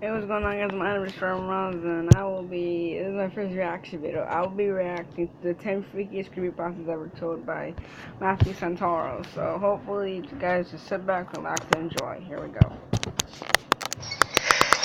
Hey, what's going on, guys? My name is Roz, and this is my first reaction video. I will be reacting to the 10 freakiest creepypastas ever told by Matthew Santoro. So hopefully you guys just sit back, relax, and enjoy. Here we go.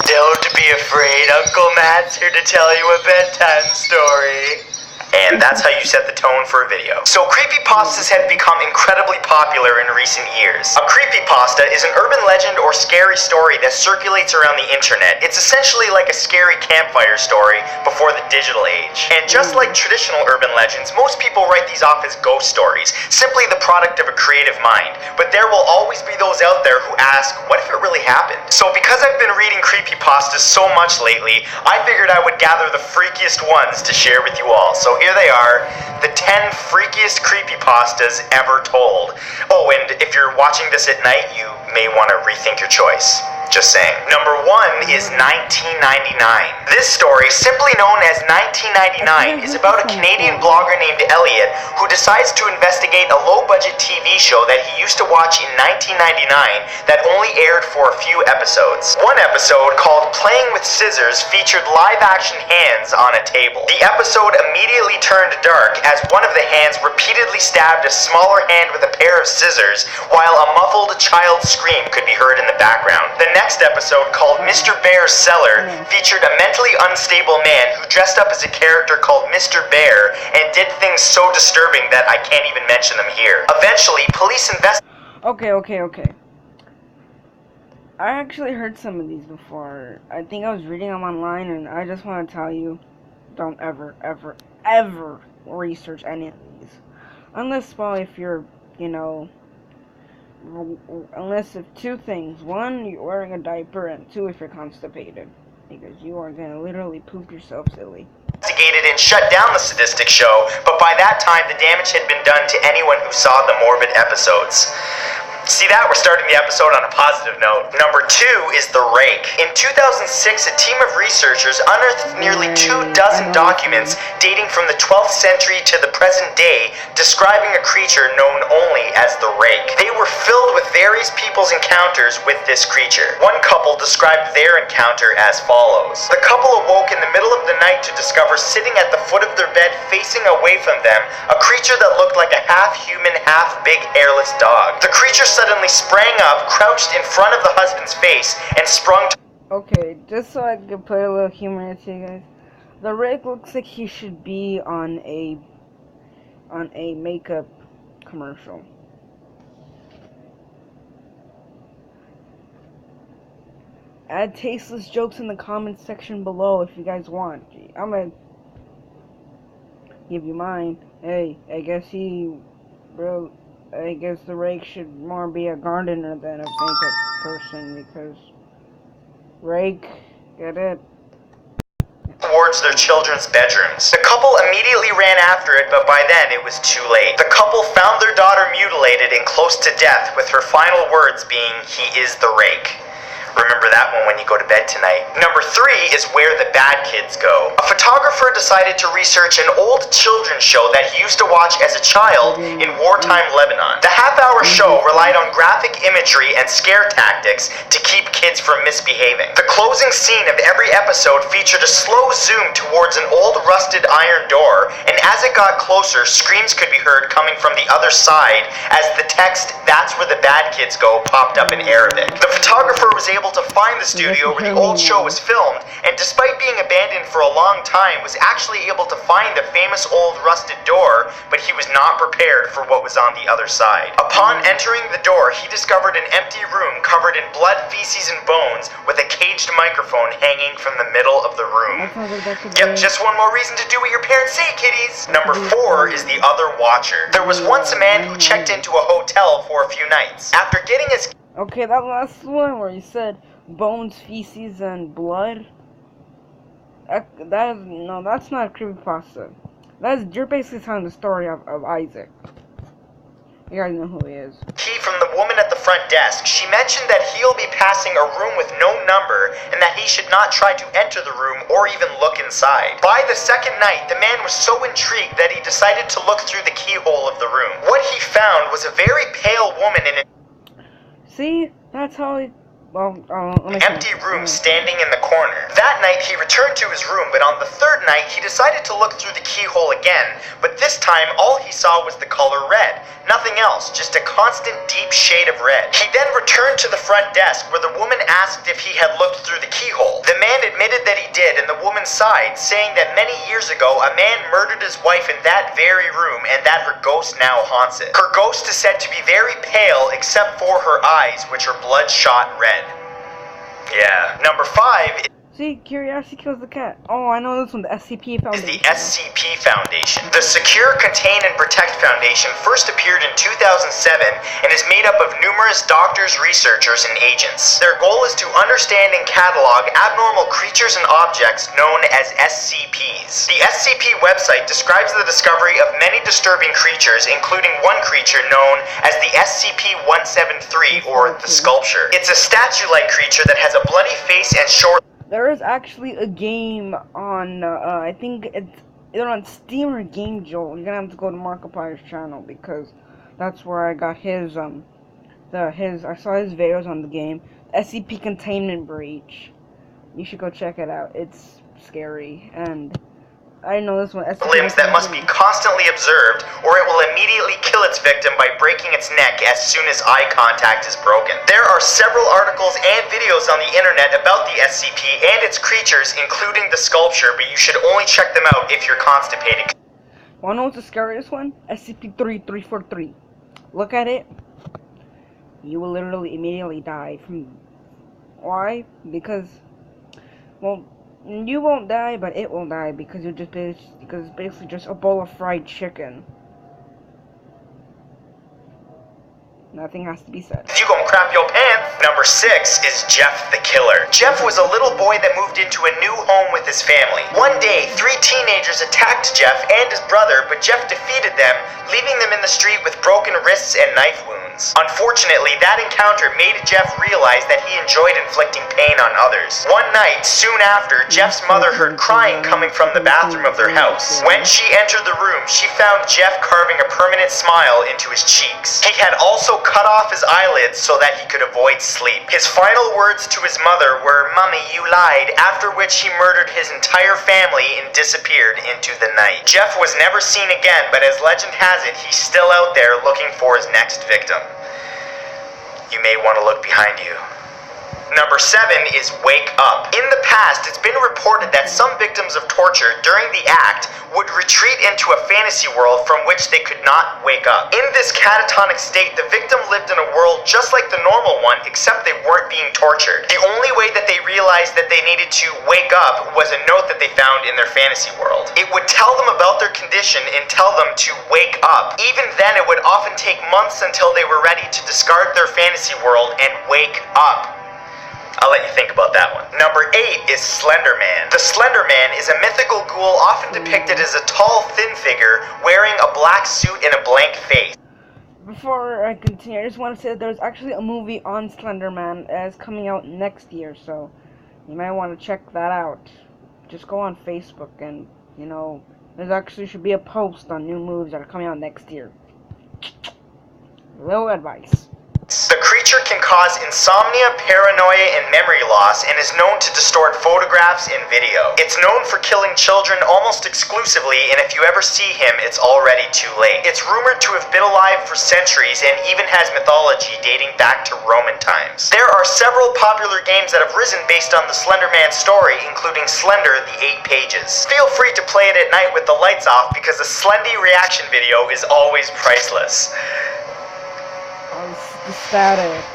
Don't be afraid, Uncle Matt's here to tell you a bedtime story. And that's how you set the tone for a video. So creepypastas have become incredibly popular in recent years. A creepypasta is an urban legend or scary story that circulates around the internet. It's essentially like a scary campfire story before the digital age. And just like traditional urban legends, most people write these off as ghost stories, simply the product of a creative mind. But there will always be those out there who ask, what if it really happened? So because I've been reading creepypastas so much lately, I figured I would gather the freakiest ones to share with you all. So here they are, the 10 freakiest creepypastas ever told. Oh, and if you're watching this at night, you may want to rethink your choice. Just saying. Number 1 is 1999. This story, simply known as 1999, is about a Canadian blogger named Elliot who decides to investigate a low-budget TV show that he used to watch in 1999 that only aired for a few episodes. One episode, called Playing with Scissors, featured live-action hands on a table. The episode immediately turned dark as one of the hands repeatedly stabbed a smaller hand with a pair of scissors, while a muffled child's scream could be heard in the background. The next episode, called Mr. Bear's Cellar, featured a mentally unstable man who dressed up as a character called Mr. Bear and did things so disturbing that I can't even mention them here. Eventually, police Okay. I actually heard some of these before. I think I was reading them online, and I just want to tell you, don't ever research any of these. Unless, well, if you're, unless if two things. One, you're wearing a diaper, and two, if you're constipated. Because you are going to literally poop yourself silly. Investigated and shut down the sadistic show, but by that time the damage had been done to anyone who saw the morbid episodes. See that? We're starting the episode on a positive note. Number 2 is The Rake. In 2006, a team of researchers unearthed nearly 24 documents dating from the 12th century to the present day, describing a creature known only as the Rake. They were filled with various people's encounters with this creature. One couple described their encounter as follows. The couple awoke in the middle of the night to discover sitting at the foot of their bed facing away from them a creature that looked like a half-human, half-big hairless dog. The creature suddenly sprang up, crouched in front of the husband's face, and sprung to... Okay, just so I can put a little humor into you guys. The Rake looks like he should be on a makeup commercial. Add tasteless jokes in the comments section below if you guys want. I'm gonna give you mine. Hey, I guess the Rake should more be a gardener than a makeup person, because Rake, get it? Towards their children's bedrooms. The couple immediately ran after it, but by then it was too late. The couple found their daughter mutilated and close to death, with her final words being, "He is the Rake." Remember that one when you go to bed tonight. Number 3 is Where the Bad Kids Go. A photographer decided to research an old children's show that he used to watch as a child in wartime Lebanon. The half-hour show relied on graphic imagery and scare tactics to keep kids from misbehaving. The closing scene of every episode featured a slow zoom towards an old rusted iron door, and as it got closer, screams could be heard coming from the other side as the text, "That's where the bad kids go," popped up in Arabic. The photographer was able to find the studio where the old show was filmed, and despite being abandoned for a long time, was actually able to find the famous old rusted door, but he was not prepared for what was on the other side. Upon entering the door, he discovered an empty room covered in blood, feces, and bones, with a caged microphone hanging from the middle of the room. Yep, just one more reason to do what your parents say, kiddies! Number 4 is The Other Watcher. There was once a man who checked into a hotel for a few nights. After getting his... Okay, that last one where you said bones, feces, and blood. That's not a creepypasta. You're basically telling the story of Isaac. You guys know who he is. Key from the woman at the front desk. She mentioned that he'll be passing a room with no number, and that he should not try to enter the room or even look inside. By the second night, the man was so intrigued that he decided to look through the keyhole of the room. What he found was a very pale woman in a... See? That's how empty room standing in the corner. That night, he returned to his room, but on the third night, he decided to look through the keyhole again, but this time, all he saw was the color red. Nothing else, just a constant deep shade of red. He then returned to the front desk, where the woman asked if he had looked through the keyhole. The man admitted that he did, and the woman sighed, saying that many years ago, a man murdered his wife in that very room, and that her ghost now haunts it. Her ghost is said to be very pale, except for her eyes, which are bloodshot red. Yeah. Number 5 See, curiosity kills the cat. Oh, I know this one, the SCP Foundation. is the SCP Foundation. The Secure, Contain, and Protect Foundation first appeared in 2007 and is made up of numerous doctors, researchers, and agents. Their goal is to understand and catalog abnormal creatures and objects known as SCPs. The SCP website describes the discovery of many disturbing creatures, including one creature known as the SCP-173, or the Sculpture. It's a statue-like creature that has a bloody face and short... There is actually a game on, I think it's either on Steam or Game Jolt. You're gonna have to go to Markiplier's channel because that's where I got his, I saw his videos on the game. SCP Containment Breach. You should go check it out. It's scary, and I know this one. limbs that must be constantly observed, or it will immediately kill its victim by breaking its neck as soon as eye contact is broken. There are several articles and videos on the internet about the SCP and its creatures, including the Sculpture, but you should only check them out if you're constipated. Wanna know what's the scariest one? SCP-3343. Look at it. You will literally immediately die from... Why? Because... Well... You won't die, but it will die because because it's basically just a bowl of fried chicken. Nothing has to be said. You gon' crap your pants. Number 6 is Jeff the Killer. Jeff was a little boy that moved into a new home with his family. One day, 3 teenagers attacked Jeff and his brother, but Jeff defeated them, leaving them in the street with broken wrists and knife wounds. Unfortunately, that encounter made Jeff realize that he enjoyed inflicting pain on others. One night, soon after, Jeff's mother heard crying coming from the bathroom of their house. When she entered the room, she found Jeff carving a permanent smile into his cheeks. He had also cut off his eyelids so that he could avoid sleep. His final words to his mother were, "Mommy, you lied," after which he murdered his entire family and disappeared into the night. Jeff was never seen again, but as legend has it, he's still out there looking for his next victim. You may want to look behind you. Number 7 is Wake Up. In the past, it's been reported that some victims of torture during the act would retreat into a fantasy world from which they could not wake up. In this catatonic state, the victim lived in a world just like the normal one, except they weren't being tortured. The only way that they realized that they needed to wake up was a note that they found in their fantasy world. It would tell them about their condition and tell them to wake up. Even then, it would often take months until they were ready to discard their fantasy world and wake up. I'll let you think about that one. Number 8 is Slender Man. The Slender Man is a mythical ghoul often depicted as a tall, thin figure wearing a black suit and a blank face. Before I continue, I just want to say that there's actually a movie on Slender Man that's coming out next year, so you might want to check that out. Just go on Facebook and, you know, there's actually should be a post on new movies that are coming out next year. Little advice. The creature can cause insomnia, paranoia, and memory loss, and is known to distort photographs and video. It's known for killing children almost exclusively, and if you ever see him, it's already too late. It's rumored to have been alive for centuries, and even has mythology dating back to Roman times. There are several popular games that have risen based on the Slender Man story, including Slender, the 8 Pages. Feel free to play it at night with the lights off, because a Slendy reaction video is always priceless. The static.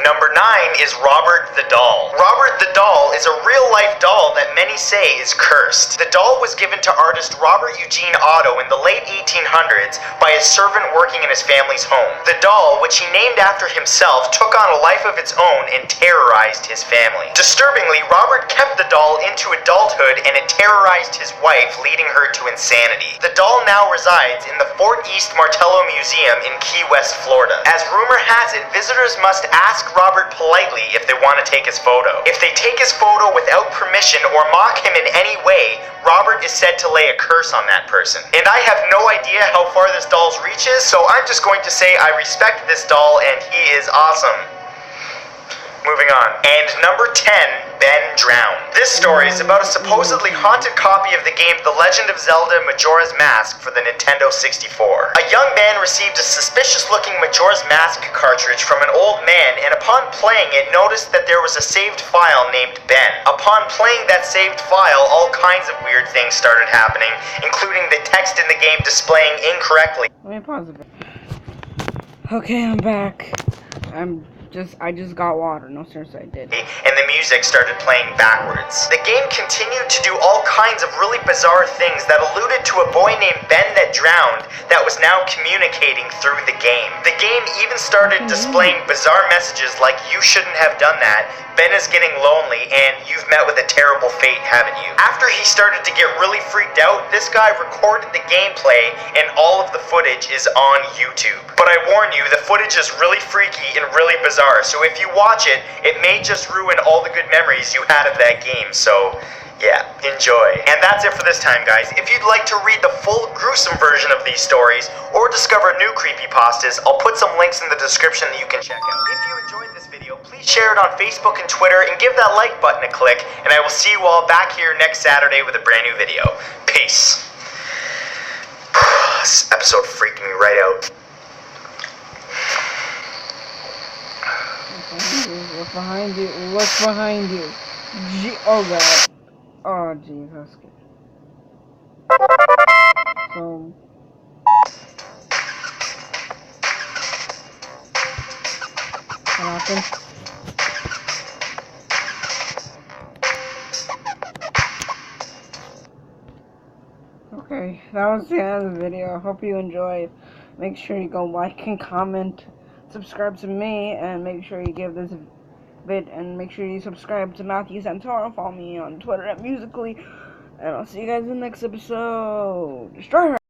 Number 9 is Robert the Doll. Robert the Doll is a real-life doll that many say is cursed. The doll was given to artist Robert Eugene Otto in the late 1800s by a servant working in his family's home. The doll, which he named after himself, took on a life of its own and terrorized his family. Disturbingly, Robert kept the doll into adulthood and it terrorized his wife, leading her to insanity. The doll now resides in the Fort East Martello Museum in Key West, Florida. As rumor has it, visitors must ask Robert politely if they want to take his photo. If they take his photo without permission or mock him in any way, Robert is said to lay a curse on that person. And I have no idea how far this doll's reach is, so I'm just going to say I respect this doll and he is awesome. Moving on. And number 10, Ben Drowned. This story is about a supposedly haunted copy of the game The Legend of Zelda Majora's Mask for the Nintendo 64. A young man received a suspicious-looking Majora's Mask cartridge from an old man, and upon playing it, noticed that there was a saved file named Ben. Upon playing that saved file, all kinds of weird things started happening, including the text in the game displaying incorrectly. Let me pause a bit. Okay, I'm back. I just got water. No, seriously, I did. And the music started playing backwards. The game continued to do all kinds of really bizarre things that alluded to a boy named Ben that drowned that was now communicating through the game. The game even started displaying bizarre messages like, "You shouldn't have done that," "Ben is getting lonely," and "You've met with a terrible fate, haven't you?" After he started to get really freaked out, this guy recorded the gameplay, and all of the footage is on YouTube. But I warn you, the footage is really freaky and really bizarre. So if you watch it, it may just ruin all the good memories you had of that game. So yeah, enjoy. And that's it for this time, guys. If you'd like to read the full gruesome version of these stories or discover new creepypastas, I'll put some links in the description that you can check out. If you enjoyed this video, please share it on Facebook and Twitter and give that like button a click, and I will see you all back here next Saturday with a brand new video. Peace. This episode freaked me right out. What's behind you? What's behind you? Oh god. Oh Jesus. So what happened? Okay, that was the end of the video. I hope you enjoyed. Make sure you go like and comment, subscribe to me, and make sure you give this vid, and make sure you subscribe to Matthew Santoro. Follow me on Twitter at Musically, and I'll see you guys in the next episode. Destroy her!